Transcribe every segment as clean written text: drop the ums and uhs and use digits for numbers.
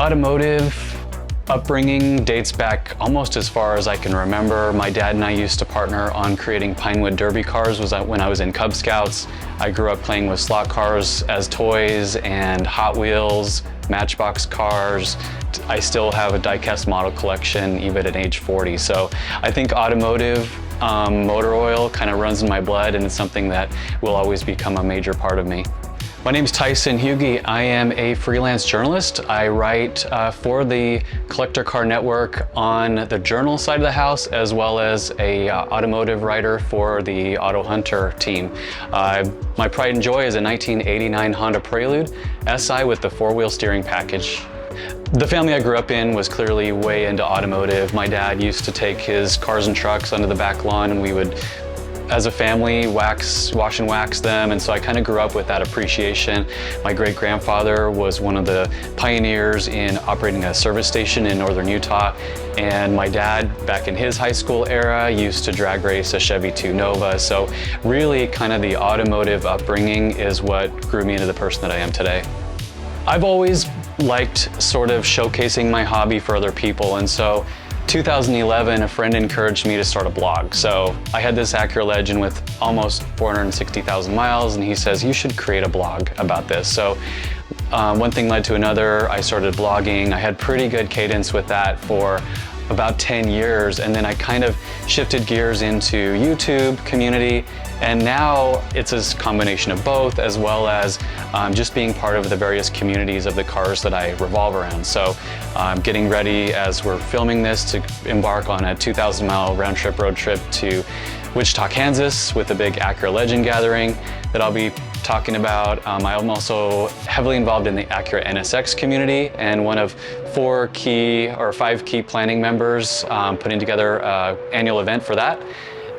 automotive upbringing dates back almost as far as I can remember. My dad and I used to partner on creating Pinewood Derby cars when I was in Cub Scouts. I grew up playing with slot cars as toys and Hot Wheels, Matchbox cars. I still have a die-cast model collection even at age 40. So I think automotive motor oil kind of runs in my blood, and it's something that will always become a major part of me. My name is Tyson Hugie. I am a freelance journalist. I write for the Collector Car Network on the journal side of the house, as well as a automotive writer for the AutoHunter team. My pride and joy is a 1989 Honda Prelude SI with the four-wheel steering package. The family I grew up in was clearly way into automotive. My dad used to take his cars and trucks under the back lawn, and we would, as a family, wash and wax them, and so I kind of grew up with that appreciation. My great-grandfather was one of the pioneers in operating a service station in northern Utah, and my dad, back in his high school era, used to drag race a Chevy 2 Nova. So really kind of the automotive upbringing is what grew me into the person that I am today. I've always liked sort of showcasing my hobby for other people, and so 2011, a friend encouraged me to start a blog. So I had this Acura Legend with almost 460,000 miles, and he says, you should create a blog about this. So one thing led to another. I started blogging. I had pretty good cadence with that for about 10 years, and then I kind of shifted gears into YouTube community, and now it's a combination of both, as well as just being part of the various communities of the cars that I revolve around. So I'm getting ready as we're filming this to embark on a 2,000-mile round-trip road trip to Wichita, Kansas with a big Acura Legend gathering that I'll be talking about. I'm also heavily involved in the Acura NSX community, and one of 5 key planning members putting together an annual event for that.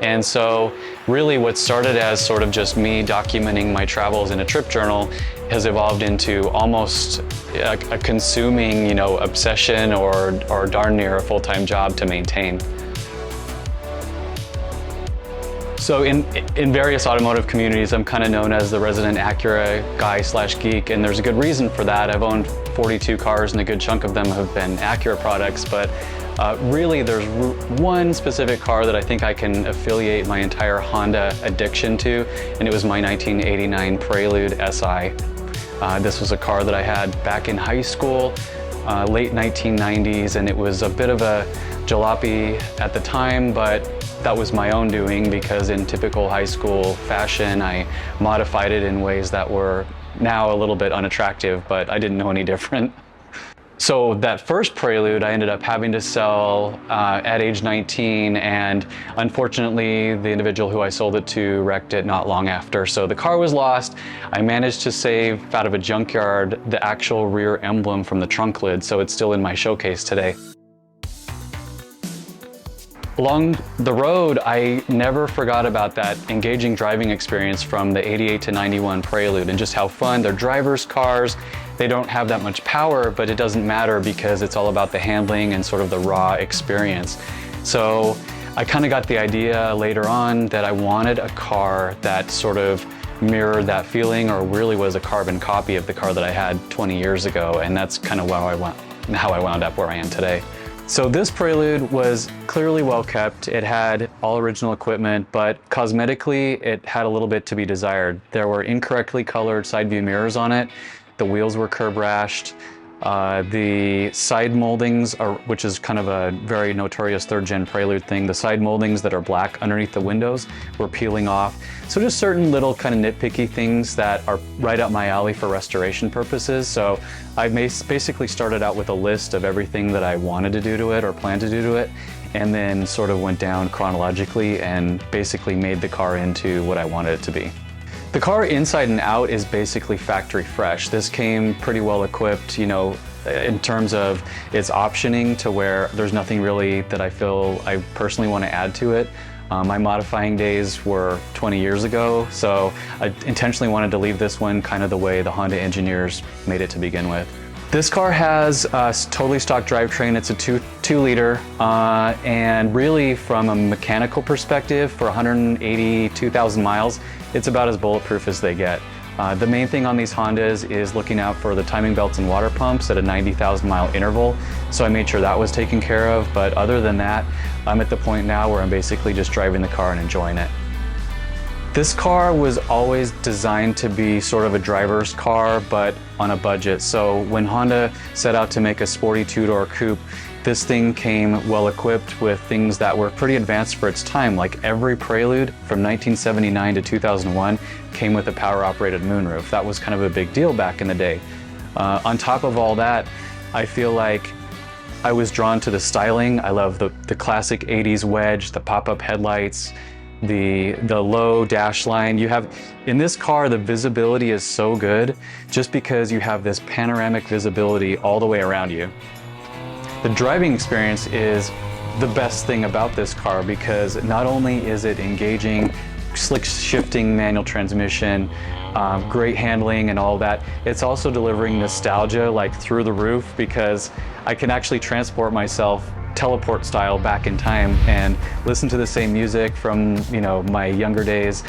And so really what started as sort of just me documenting my travels in a trip journal has evolved into almost a consuming, obsession or darn near a full-time job to maintain. So in various automotive communities, I'm kind of known as the resident Acura guy/geek, and there's a good reason for that. I've owned 42 cars, and a good chunk of them have been Acura products, but really there's one specific car that I think I can affiliate my entire Honda addiction to, and it was my 1989 Prelude SI. This was a car that I had back in high school, late 1990s, and it was a bit of a jalopy at the time, but that was my own doing, because in typical high school fashion, I modified it in ways that were now a little bit unattractive, but I didn't know any different. So that first Prelude I ended up having to sell at age 19, and unfortunately the individual who I sold it to wrecked it not long after. So the car was lost. I managed to save out of a junkyard the actual rear emblem from the trunk lid, so it's still in my showcase today. Along the road, I never forgot about that engaging driving experience from the 88 to 91 Prelude, and just how fun. They're driver's cars. They don't have that much power, but it doesn't matter because it's all about the handling and sort of the raw experience. So I kind of got the idea later on that I wanted a car that sort of mirrored that feeling, or really was a carbon copy of the car that I had 20 years ago, and that's kind of how I wound up where I am today. So this Prelude was clearly well kept. It had all original equipment, but cosmetically it had a little bit to be desired. There were incorrectly colored side view mirrors on it. The wheels were curb rashed. The side moldings, which is kind of a very notorious third-gen Prelude thing, the side moldings that are black underneath the windows were peeling off. So just certain little kind of nitpicky things that are right up my alley for restoration purposes. So I basically started out with a list of everything that I wanted to do to it or planned to do to it, and then sort of went down chronologically and basically made the car into what I wanted it to be. The car inside and out is basically factory fresh. This came pretty well equipped, in terms of its optioning, to where there's nothing really that I feel I personally want to add to it. My modifying days were 20 years ago, so I intentionally wanted to leave this one kind of the way the Honda engineers made it to begin with. This car has a totally stock drivetrain. It's a 2-liter, and really from a mechanical perspective, for 182,000 miles, it's about as bulletproof as they get. The main thing on these Hondas is looking out for the timing belts and water pumps at a 90,000 mile interval. So I made sure that was taken care of. But other than that, I'm at the point now where I'm basically just driving the car and enjoying it. This car was always designed to be sort of a driver's car, but on a budget. So when Honda set out to make a sporty two-door coupe, this thing came well equipped with things that were pretty advanced for its time. Like every Prelude from 1979 to 2001 came with a power-operated moonroof. That was kind of a big deal back in the day. On top of all that, I feel like I was drawn to the styling. I love the classic 80s wedge, the pop-up headlights, the low dash line. You have, in this car, the visibility is so good just because you have this panoramic visibility all the way around you. The driving experience is the best thing about this car because not only is it engaging, slick shifting manual transmission, great handling and all that, it's also delivering nostalgia like through the roof because I can actually transport myself teleport style back in time and listen to the same music from my younger days,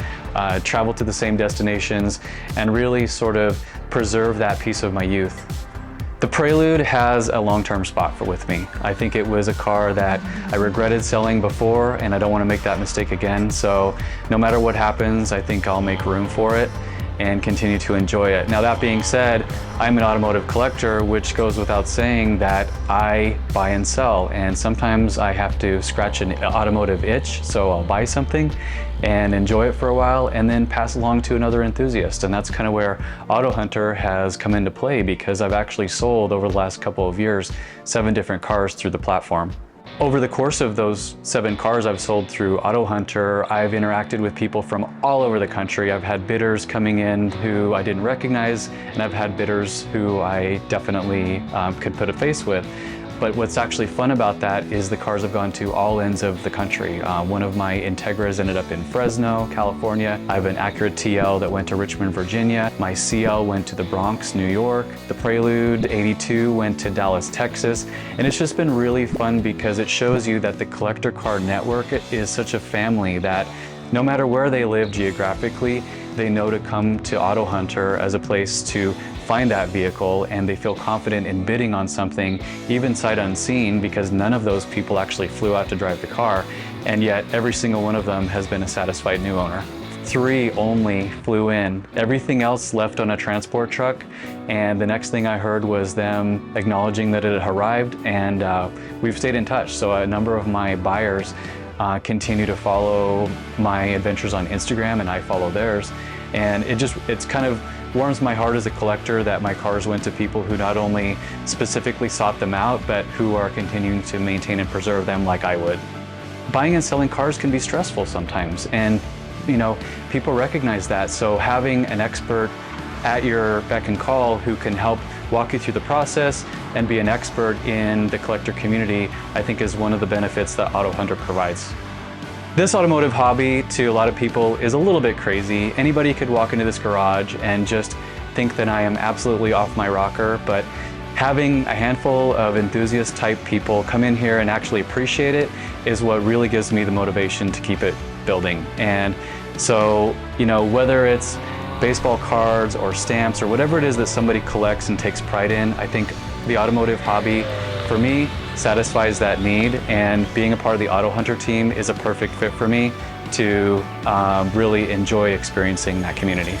travel to the same destinations, and really sort of preserve that piece of my youth. The Prelude has a long-term spot with me. I think it was a car that I regretted selling before, and I don't want to make that mistake again. So no matter what happens, I think I'll make room for it and continue to enjoy it. Now that being said, I'm an automotive collector, which goes without saying that I buy and sell, and sometimes I have to scratch an automotive itch, so I'll buy something and enjoy it for a while and then pass along to another enthusiast. And that's kind of where AutoHunter has come into play because I've actually sold over the last couple of years 7 different cars through the platform. Over the course of those 7 cars I've sold through AutoHunter, I've interacted with people from all over the country. I've had bidders coming in who I didn't recognize, and I've had bidders who I definitely could put a face with. But what's actually fun about that is the cars have gone to all ends of the country. One of my Integras ended up in Fresno, California. I have an Acura TL that went to Richmond, Virginia. My CL went to the Bronx, New York. The Prelude 82 went to Dallas, Texas. And it's just been really fun because it shows you that the collector car network is such a family that no matter where they live geographically, they know to come to AutoHunter as a place to find that vehicle, and they feel confident in bidding on something, even sight unseen, because none of those people actually flew out to drive the car, and yet every single one of them has been a satisfied new owner. 3 only flew in. Everything else left on a transport truck, and the next thing I heard was them acknowledging that it had arrived, and we've stayed in touch. So a number of my buyers continue to follow my adventures on Instagram, and I follow theirs. And it's kind of warms my heart as a collector that my cars went to people who not only specifically sought them out, but who are continuing to maintain and preserve them like I would. Buying and selling cars can be stressful sometimes, and people recognize that. So having an expert at your beck and call who can help walk you through the process and be an expert in the collector community, I think is one of the benefits that AutoHunter provides. This automotive hobby to a lot of people is a little bit crazy. Anybody could walk into this garage and just think that I am absolutely off my rocker, but having a handful of enthusiast type people come in here and actually appreciate it is what really gives me the motivation to keep it building. And so, whether it's baseball cards or stamps or whatever it is that somebody collects and takes pride in, I think the automotive hobby, for me, satisfies that need, and being a part of the AutoHunter team is a perfect fit for me to really enjoy experiencing that community.